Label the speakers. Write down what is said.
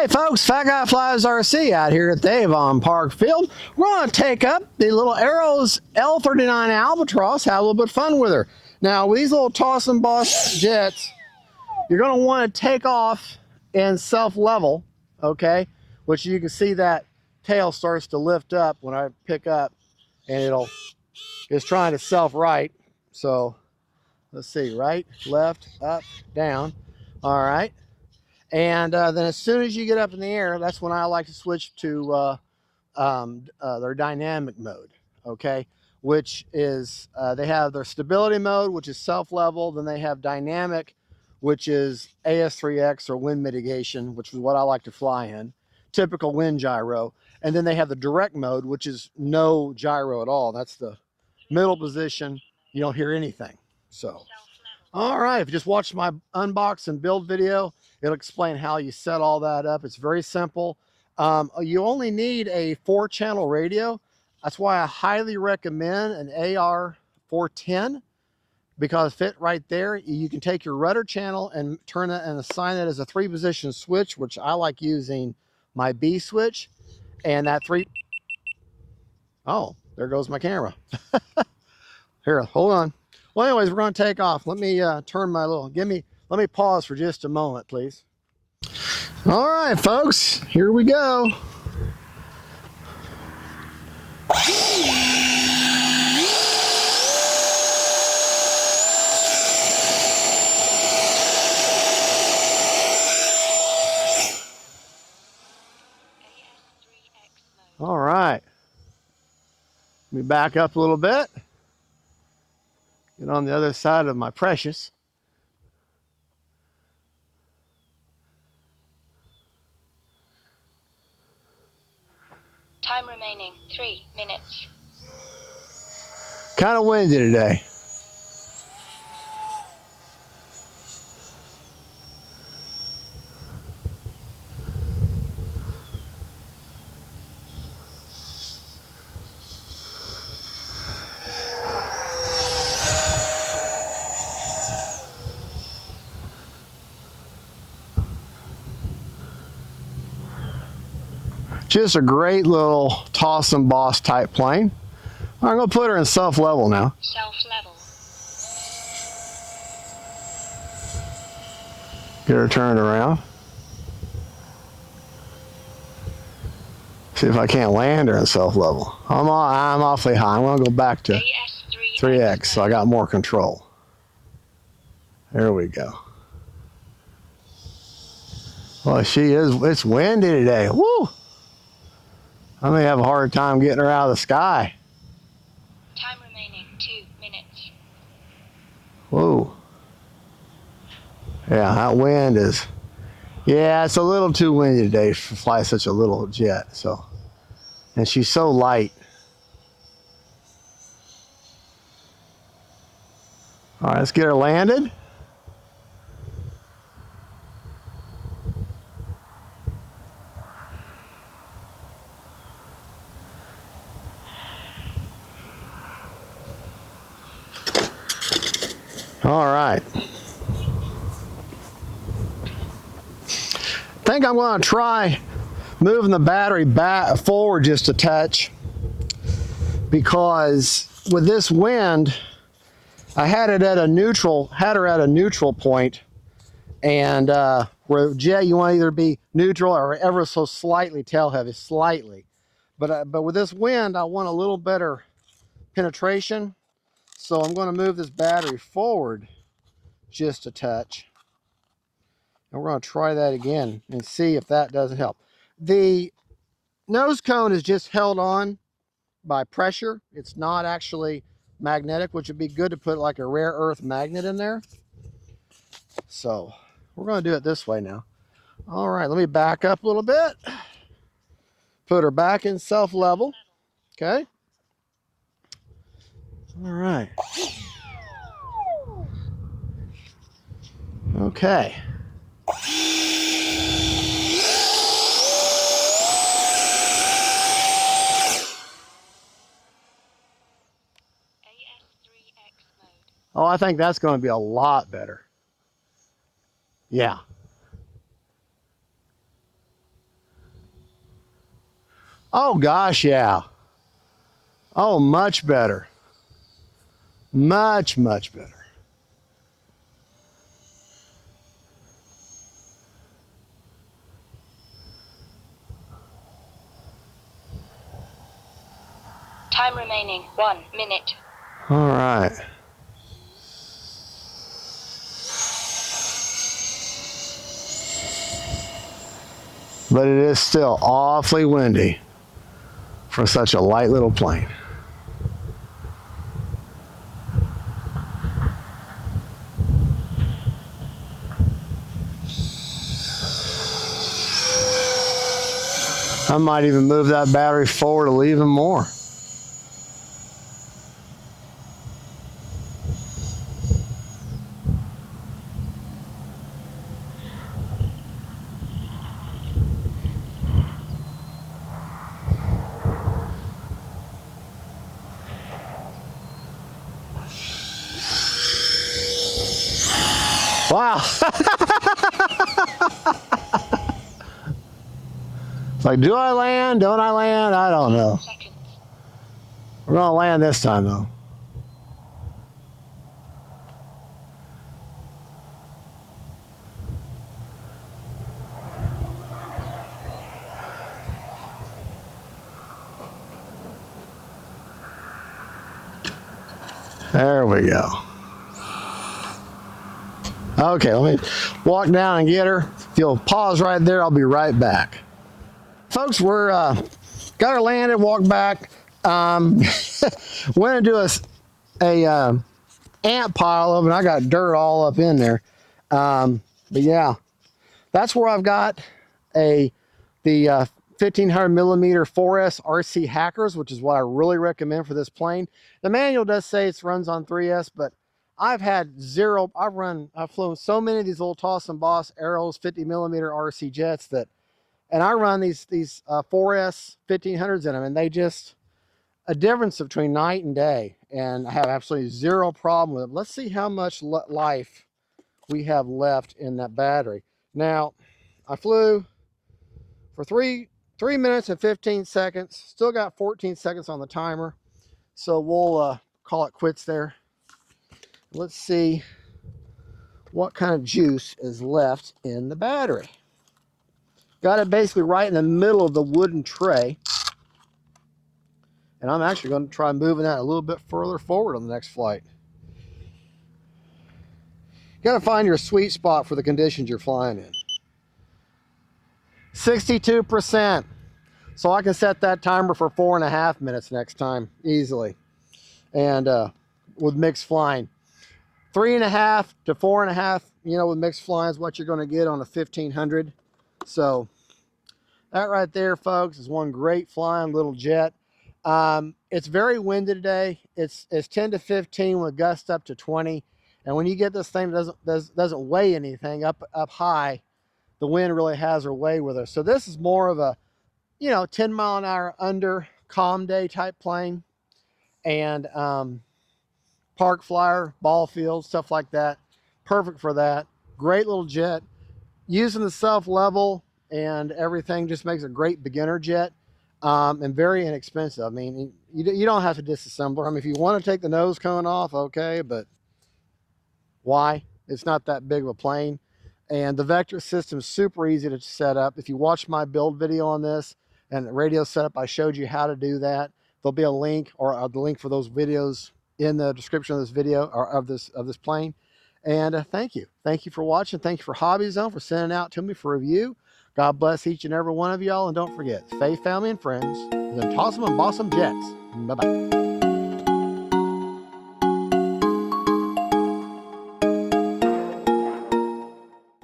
Speaker 1: Hey folks, Fat Guy Flies RC out here at the Avon Park Field. We're going to take up the little Arrows L-39 Albatross, have a little bit of fun with her. Now with these little toss and boss jets, you're going to want to take off in self-level, okay? Which you can see that tail starts to lift up when I pick up, and it's trying to self-right. So let's see, right, left, up, down. All right. And then as soon as you get up in the air, that's when I like to switch to their dynamic mode, okay? Which is, they have their stability mode, which is self-level. Then they have dynamic, which is AS3X or wind mitigation, which is what I like to fly in. Typical wind gyro. And then they have the direct mode, which is no gyro at all. That's the middle position. You don't hear anything. So, all right, if you just watched my unbox and build video, it'll explain how you set all that up. It's very simple. You only need a 4-channel radio. That's why I highly recommend an AR 410, because fit right there. You can take your rudder channel and turn it and assign it as a 3-position switch, which I like using my B switch. And that oh, there goes my camera. Here, hold on. Well, anyways, we're going to take off. Let me turn my little, let me pause for just a moment, please. All right, folks, here we go. All right. Let me back up a little bit. Get on the other side of my Precious.
Speaker 2: Time remaining 3 minutes.
Speaker 1: Kind of windy today. Just a great little toss and boss type plane. I'm going to put her in self-level now.
Speaker 2: Self-level.
Speaker 1: Get her turned around. See if I can't land her in self-level. I'm awfully high. I'm going to go back to 3X so I got more control. There we go. Well, it's windy today. Woo! I may have a hard time getting her out of the sky.
Speaker 2: Time remaining 2 minutes.
Speaker 1: Whoa. Yeah, that wind is, yeah, it's a little too windy today to fly such a little jet. So, and she's so light. All right, let's get her landed. All right. I think I'm going to try moving the battery back forward just a touch, because with this wind, I had it at a neutral, point, and where jet you want to either be neutral or ever so slightly tail heavy, slightly, but with this wind I want a little better penetration. So I'm going to move this battery forward just a touch. And we're going to try that again and see if that doesn't help. The nose cone is just held on by pressure. It's not actually magnetic, which would be good to put like a rare earth magnet in there. So we're going to do it this way now. All right, let me back up a little bit. Put her back in self-level. Okay. All right. Okay. Oh, I think that's going to be a lot better. Yeah. Oh gosh, yeah. Oh, much better. Much, much better.
Speaker 2: Time remaining 1 minute.
Speaker 1: All right. But it is still awfully windy for such a light little plane. I might even move that battery forward a little even more. Wow. It's like, do I land? Don't I land? I don't know.
Speaker 2: Seconds.
Speaker 1: We're gonna land this time though. There we go. Okay, let me walk down and get her. If you'll pause right there, I'll be right back. Folks, we're got her landed, walked back. Went into a ant pile of, and I got dirt all up in there. But yeah, that's where I've got the 1500 millimeter 4S RC Hackers, which is what I really recommend for this plane. The manual does say it runs on 3S, but I've had zero. I've flown so many of these little Toss and Boss Arrows 50 millimeter RC jets that, and I run these 4S 1500s in them, and they just, a difference between night and day, and I have absolutely zero problem with it. Let's see how much life we have left in that battery. Now, I flew for 3 minutes and 15 seconds. Still got 14 seconds on the timer, so we'll call it quits there. Let's see what kind of juice is left in the battery. Got it basically right in the middle of the wooden tray. And I'm actually going to try moving that a little bit further forward on the next flight. You got to find your sweet spot for the conditions you're flying in. 62%. So I can set that timer for 4.5 minutes next time, easily. And with mixed flying. 3.5 to 4.5, with mixed flying is what you're going to get on a 1500. So that right there, folks, is one great flying little jet. It's very windy today. It's 10 to 15 with gusts up to 20. And when you get this thing that doesn't weigh anything up high, the wind really has her way with her. So this is more of a 10 mile an hour under calm day type plane, and park flyer, ball field, stuff like that. Perfect for that. Great little jet. Using the self level and everything just makes a great beginner jet. And very inexpensive. I mean, you don't have to disassemble her. I mean, if you want to take the nose cone off, okay, but why? It's not that big of a plane. And the vector system is super easy to set up. If you watch my build video on this and the radio setup, I showed you how to do that. There'll be a link, or the link for those videos in the description of this video, or of this plane. And thank you for watching. Thank you for Hobby Zone for sending out to me for review. God bless each and every one of y'all, and don't forget, faith, family, and friends, then toss them and boss them jets. Bye-bye.